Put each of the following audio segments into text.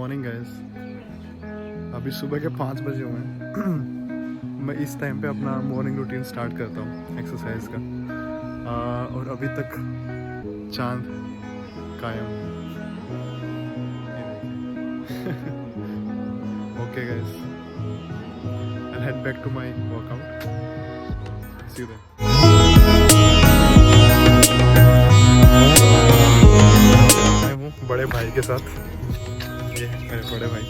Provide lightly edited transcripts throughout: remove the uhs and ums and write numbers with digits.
Morning guys. अभी सुबह के 5 बजे हुए हैं। मैं इस टाइम पे अपना मॉर्निंग रूटीन स्टार्ट करता हूँ एक्सरसाइज का। और अभी तक चांद कायम है। Okay guys, I'll head back to my workout. See you there. मैं हूँ बड़े भाई के साथ। ये है मेरे बड़े भाई।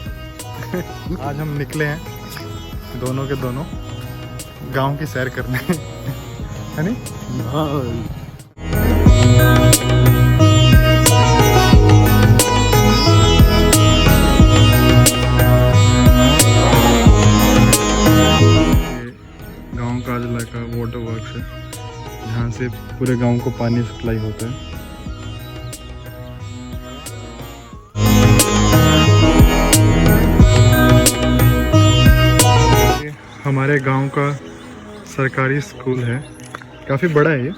आज हम निकले हैं दोनों के दोनों गांव की सैर करने, है नहीं? गांव का जिला का वाटर वर्क्स है, जहाँ से पूरे गांव को पानी सप्लाई होता है। हमारे गांव का सरकारी स्कूल है, काफ़ी बड़ा है ये।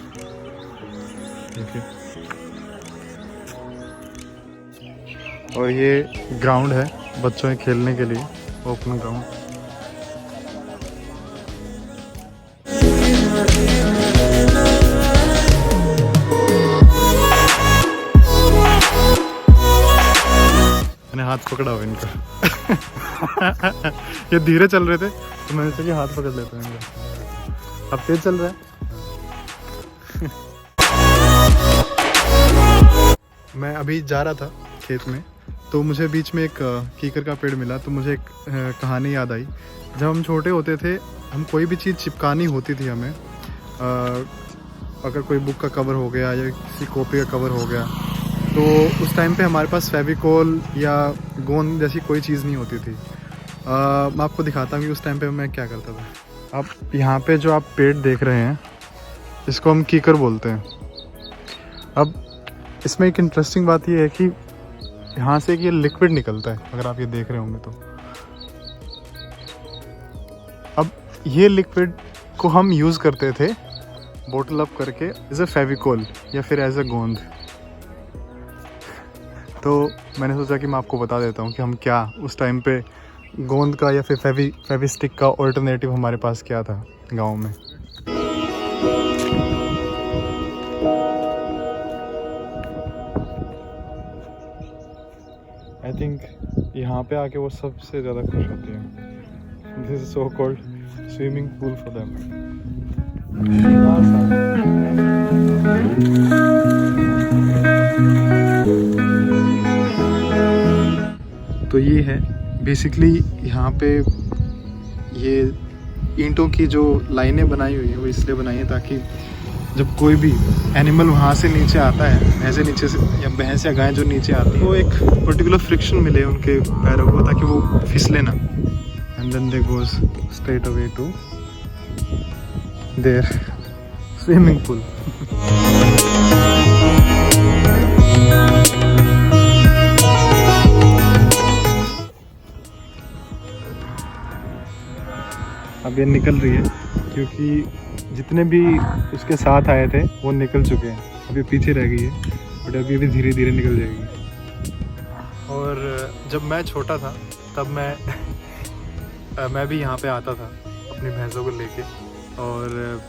देखिए, और ये ग्राउंड है बच्चों के खेलने के लिए, ओपन ग्राउंड। मैंने हाथ पकड़ा हुआ इनका। ये धीरे चल रहे थे तो मैंने सोचा हाथ पकड़ लेते हैं इनका। अब तेज चल रहा है। मैं अभी जा रहा था खेत में, तो मुझे बीच में एक कीकर का पेड़ मिला, तो मुझे एक कहानी याद आई। जब हम छोटे होते थे, हम कोई भी चीज़ चिपकानी होती थी हमें, अगर कोई बुक का कवर हो गया या किसी कॉपी का कवर हो गया, तो उस टाइम पे हमारे पास फेविकोल या गोंद जैसी कोई चीज़ नहीं होती थी। मैं आपको दिखाता हूँ कि उस टाइम पे मैं क्या करता था। अब यहाँ पे जो आप पेड़ देख रहे हैं, इसको हम कीकर बोलते हैं। अब इसमें एक इंटरेस्टिंग बात ये है कि यहाँ से ये लिक्विड निकलता है, अगर आप ये देख रहे होंगे तो। अब ये लिक्विड को हम यूज़ करते थे बोतल अप करके एज ए फेविकोल या फिर एज ए गोंद। तो मैंने सोचा कि मैं आपको बता देता हूँ कि हम क्या उस टाइम पे गोंद का या फिर फेविस्टिक का ऑल्टरनेटिव हमारे पास क्या था गांव में। आई थिंक यहाँ पे आके वो सबसे ज़्यादा खुश होती हैं। This is so called swimming pool for them. तो ये है बेसिकली, यहाँ पे ये ईंटों की जो लाइनें बनाई हुई है वो इसलिए बनाई है ताकि जब कोई भी एनिमल वहाँ से नीचे आता है, भैंसे नीचे से या भैंस या गाय जो नीचे आती है, वो एक पर्टिकुलर फ्रिक्शन मिले उनके पैरों को, ताकि वो फिसले ना। And then they goes straight away to their swimming pool. अब ये निकल रही है क्योंकि जितने भी उसके साथ आए थे वो निकल चुके हैं, अभी पीछे रह गई है, बट अभी भी धीरे धीरे निकल जाएगी। और जब मैं छोटा था तब मैं भी यहाँ पे आता था अपनी भैंसों को लेके, और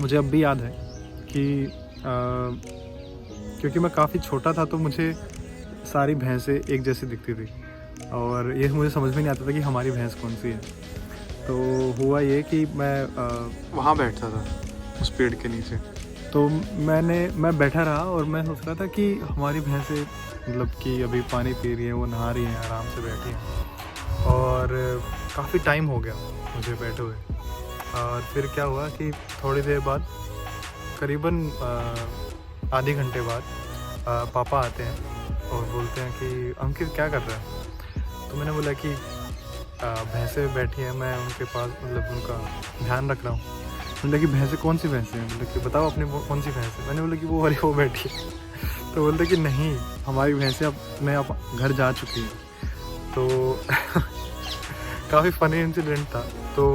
मुझे अब भी याद है कि क्योंकि मैं काफ़ी छोटा था तो मुझे सारी भैंसें एक जैसी दिखती थी, और ये मुझे समझ में नहीं आता था कि हमारी भैंस कौन सी है। तो हुआ ये कि मैं वहाँ बैठता था उस पेड़ के नीचे, तो मैं बैठा रहा और मैं सोच रहा था कि हमारी भैंसें मतलब कि अभी पानी पी रही हैं, वो नहा रही हैं, आराम से बैठी हैं, और काफ़ी टाइम हो गया मुझे बैठे हुए। और फिर क्या हुआ कि थोड़ी देर बाद, करीबन आधे घंटे बाद, पापा आते हैं और बोलते हैं कि अंकित क्या कर रहा है? तो मैंने बोला कि भैंसें बैठी हैं, मैं उनके पास मतलब उनका ध्यान रख रहा हूँ। बोला कि भैंसें कौन सी भैंसें हैं? बोले कि बताओ अपनी कौन सी भैंस है। मैंने बोला कि वो वाली वो बैठी है। तो बोलते कि नहीं, हमारी भैंसें अब घर जा चुकी हैं। तो काफ़ी फ़नी इंसिडेंट था। तो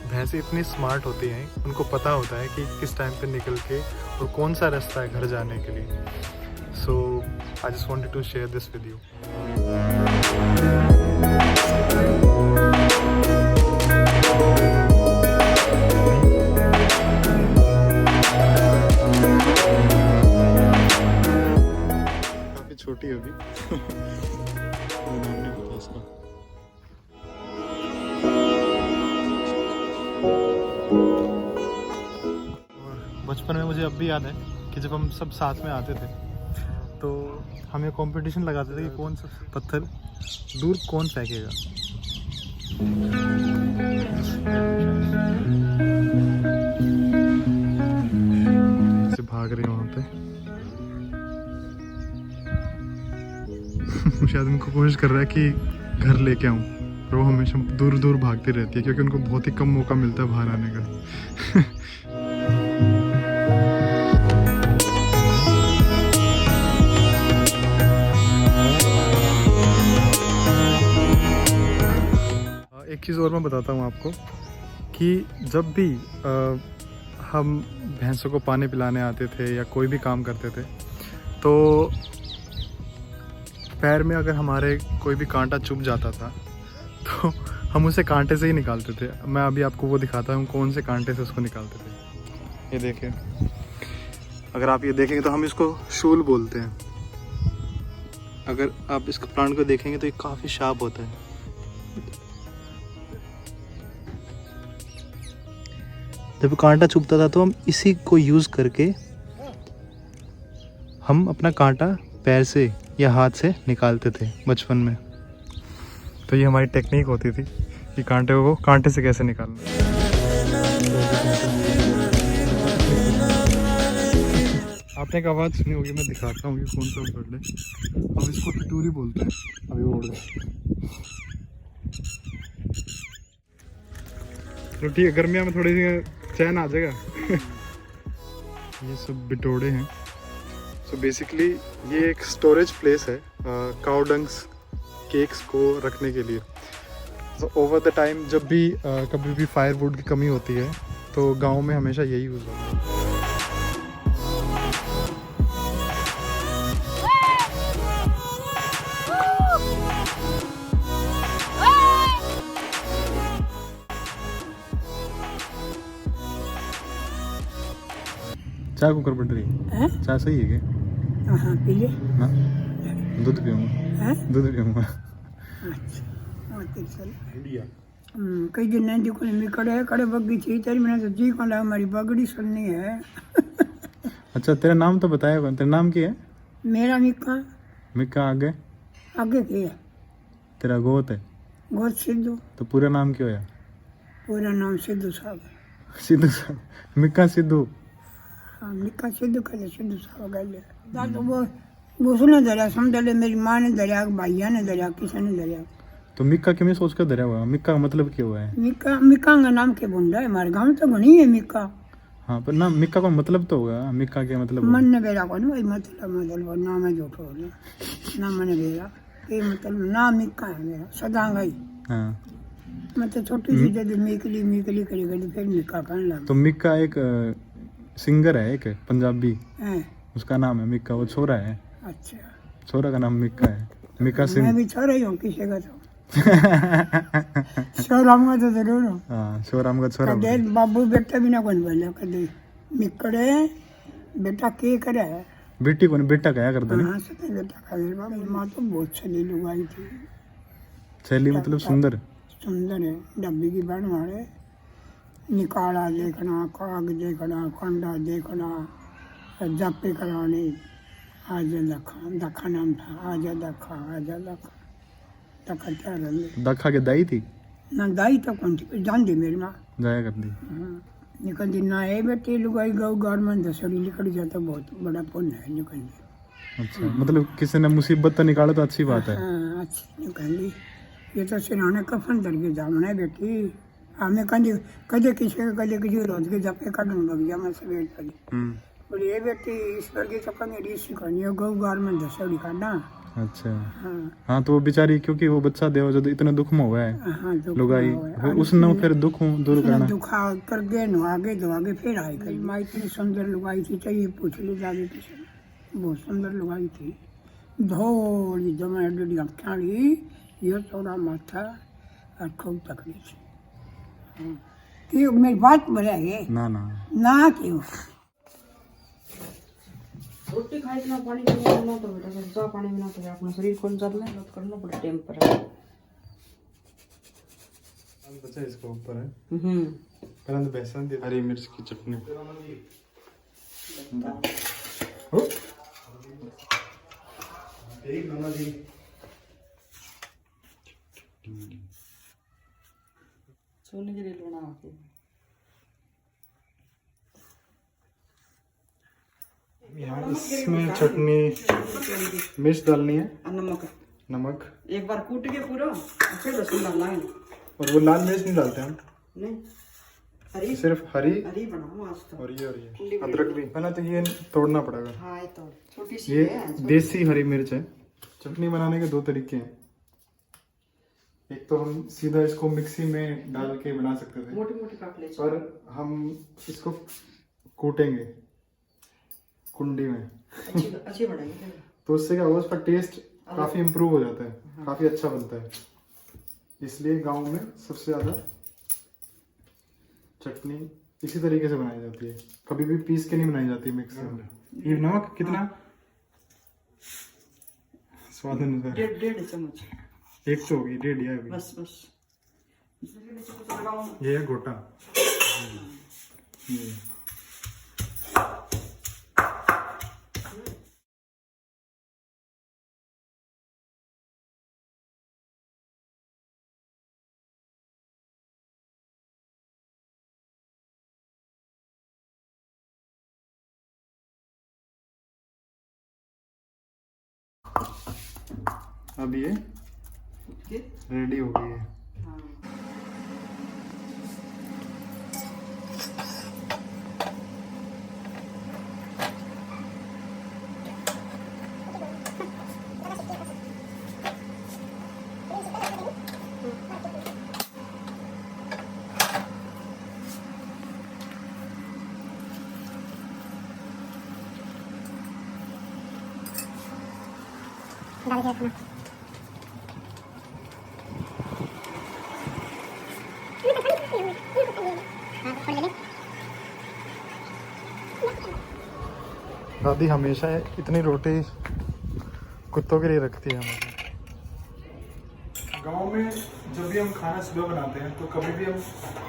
भैंसें इतनी स्मार्ट होती हैं, उनको पता होता है कि किस टाइम पे निकल के और कौन सा रास्ता है घर जाने के लिए। So I just wanted to share this with you. नाम नहीं पता इसका। बचपन में मुझे अब भी याद है कि जब हम सब साथ में आते थे तो हमें कंपटीशन लगाते थे कि कौन सा पत्थर दूर कौन फेंकेगा। ऐसे भाग रहे हैं वहाँ पे। शायद उनको कोशिश कर रहा है कि घर लेके आऊँ, पर वो हमेशा दूर दूर भागती रहती है क्योंकि उनको बहुत ही कम मौका मिलता है बाहर आने का। एक चीज़ और मैं बताता हूँ आपको कि जब भी हम भैंसों को पानी पिलाने आते थे या कोई भी काम करते थे तो पैर में अगर हमारे कोई भी कांटा चुभ जाता था तो हम उसे कांटे से ही निकालते थे। मैं अभी आपको वो दिखाता हूँ कौन से कांटे से उसको निकालते थे। ये देखें, अगर आप ये देखेंगे तो हम इसको शूल बोलते हैं। अगर आप इसको प्लांट को देखेंगे तो ये काफ़ी शार्प होता है। जब कांटा चुभता था तो हम इसी को यूज़ करके हम अपना कांटा पैर से या हाथ से निकालते थे बचपन में। तो ये हमारी टेक्निक होती थी कि कांटे को कांटे से कैसे निकालना। आपने एक आवाज़ सुनी होगी, मैं दिखाता हूँ कि कौन सा बर्ड है। हम इसको टटूरी बोलते हैं। अभी उड़ गए। तो ठीक है, गर्मियों में थोड़ी सी चैन आ जाएगा। ये सब बिटोड़े हैं। सो बेसिकली ये एक स्टोरेज प्लेस है काउ डंग्स केक्स को रखने के लिए। सो ओवर द टाइम जब भी कभी भी फायरवुड की कमी होती है तो गांव में हमेशा यही यूज़ होता है। चाय कुकर पड़ रही है? चाय सही है क्या? हाँ पी ले ना, दूध पीऊँगा। दूध पीऊँगा। अच्छा चल कई दिन नहीं देखो मैं कड़े बग्गी थी तेरी मैंने तो जी कौन हमारी बगड़ी सुननी है। अच्छा तेरा नाम तो बताया कौन? तेरा नाम क्या है? मेरा मिक्का। मिक्का आगे आगे क्या है? तेरा गोत है? गोत सिद्धू। तो पूरा नाम क्या है? पूरा नाम सिद्धू साहब। सिद्धू साहब, मिक्का सिद्धू। हाँ मिक्का सिद्धू कहते सिद्धू साहब गए तो वो उसने धरिया समझ ले, मेरी माँ ने धरिया, भैया ने धरिया, किसी ने धरिया। तो मिक्का क्यों सोच कर धरिया हुआ? मिक्का का मतलब क्या हुआ है? मिक्का का नाम के बुंडा है हमारे गाँव तो घनी है मिक्का। हाँ पर ना मिक्का का मतलब तो होगा, मिक्का क्या मतलब? मन ने बेरा को नहीं भाई, मतलब नाम है झूठो ना मैंने बेरा ये मतलब ना मिक्का है मेरा सदांगाई। हाँ मैं तो छोटी सी जब मिकली करी फिर मिक्का कहने लगा। तो मिक्का एक सिंगर है, एक पंजाबी है, उसका नाम है मिक्का, वो छोरा है। अच्छा छोरा का नाम मिक्का है, मिक्का सिंह। मैं भी छोरा ही हूँ किसी का तो छोराम का तो जरूर हूँ। हाँ छोराम का छोरा। कदे बाबू बेटा भी ना कौन बोले कदे मिकड़े बेटा के करे है बेटी को बेटा कहा करता नहीं। हाँ सत्य बेटा का बाबू माँ तो बहुत छली लुगाई थी। छली मतलब सुंदर? सुंदर है, डब्बी की बन वाले निकाला देखना, काग देखना, कंडा देखना, जापे कराने। आजा दखा नाम था, आजा दखा क्या रही? दखा के दाई थी ना दाई तो कौन थी जान दी मेरी माँ जाया कर दी। निकल दी ना है बेटे लुगाई गौ गवर्नमेंट दसड़ी निकल जाता बहुत बड़ा पुण्य है निकल दी। अच्छा मतलब किसी ने मुसीबत तो निकाला तो अच्छी बात है। हाँ अच्छी निकल दी। ये तो सिराने कफन धर के जामना है बेटी। हमें कदे किसी रोज के जपे काटने लग जा मैं सवेर पड़ी बोली ये बेटी ईश्वर की तो कमी ऋषि करनी है गौ गवर्नमेंट दसड़ी काटना। अच्छा हाँ तो वो बेचारी क्योंकि वो बच्चा देव जो इतना दुख में हुआ है। हाँ लुगाई उसने फिर दुख दूर करना दुखा कर गए आगे फिर आई करी। माँ इतनी सुंदर लुगाई थी चाहिए पूछ ली जाके किसी ने, बहुत सुंदर लुगाई थी। धोली जमा डडी अखाड़ी ये थोड़ा माथा और खूब तकड़ी थी। क्यों मेरी बात बोले ना क्यों रोटी खाई ना पानी पीना ना तो बेटा सच्चा पानी बिना तो अपना शरीर कौन चल रहा है करना पड़े टेम्पर बच्चा इसको ऊपर है हम्म पहले तो बेसन दे हरी मिर्च की चटनी एक नाना जी सोने के लिए लोना आके यहाँ इसमें चटनी मिर्च डालनी है नमक नमक एक बार कूट के पूरा फिर लहसुन डालना है और वो लाल मिर्च नहीं डालते हम नहीं हरी सिर्फ हरी हरी बनाओ आज तो और ये अदरक भी पहले तो ये तोड़ना पड़ेगा हाँ ये तो छोटी सी ये है देसी हरी मिर्च है चटनी बनाने के दो तरीके हैं एक तो हम सीधा इसको मिक्सी में डाल के बना सकते थे मोटी मोटी काट ले पर हम इसको कूटेंगे कुंडी में अच्छी अच्छी बनाएंगे तो उससे क्या होगा उसका टेस्ट काफी इम्प्रूव हो जाता है काफी अच्छा बनता है इसलिए गांव में सबसे ज्यादा चटनी इसी तरीके से बनाई जाती है कभी भी पीस के नहीं बनाई जाती मिक्सी में ये नमक कितना स्वाद अनुसार 1.5 चम्मच एक तो होगी 1.5 है अभी बस बस ये है गोटा अब ये रेडी हो गई है डाल के रखना दादी हमेशा इतनी रोटी कुत्तों के लिए रखती है हमारे गांव में जब भी हम खाना सुबह बनाते हैं तो कभी भी हम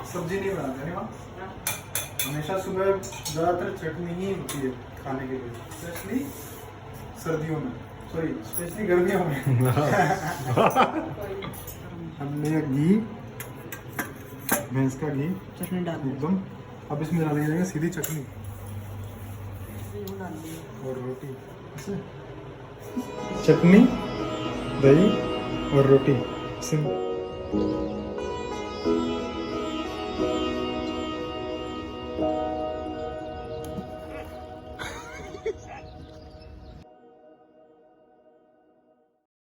सब्जी नहीं बनाते हैं माँ हमेशा सुबह ज़्यादातर चटनी ही होती है खाने के लिए स्पेशली सर्दियों में सॉरी स्पेशली गर्मियों में हमने घी भैंस का घी चटनी डाल एकदम अब इसमें डालेंगे जाएंगे सीधी चटनी और रोटी चटनी दही और रोटी सिंपल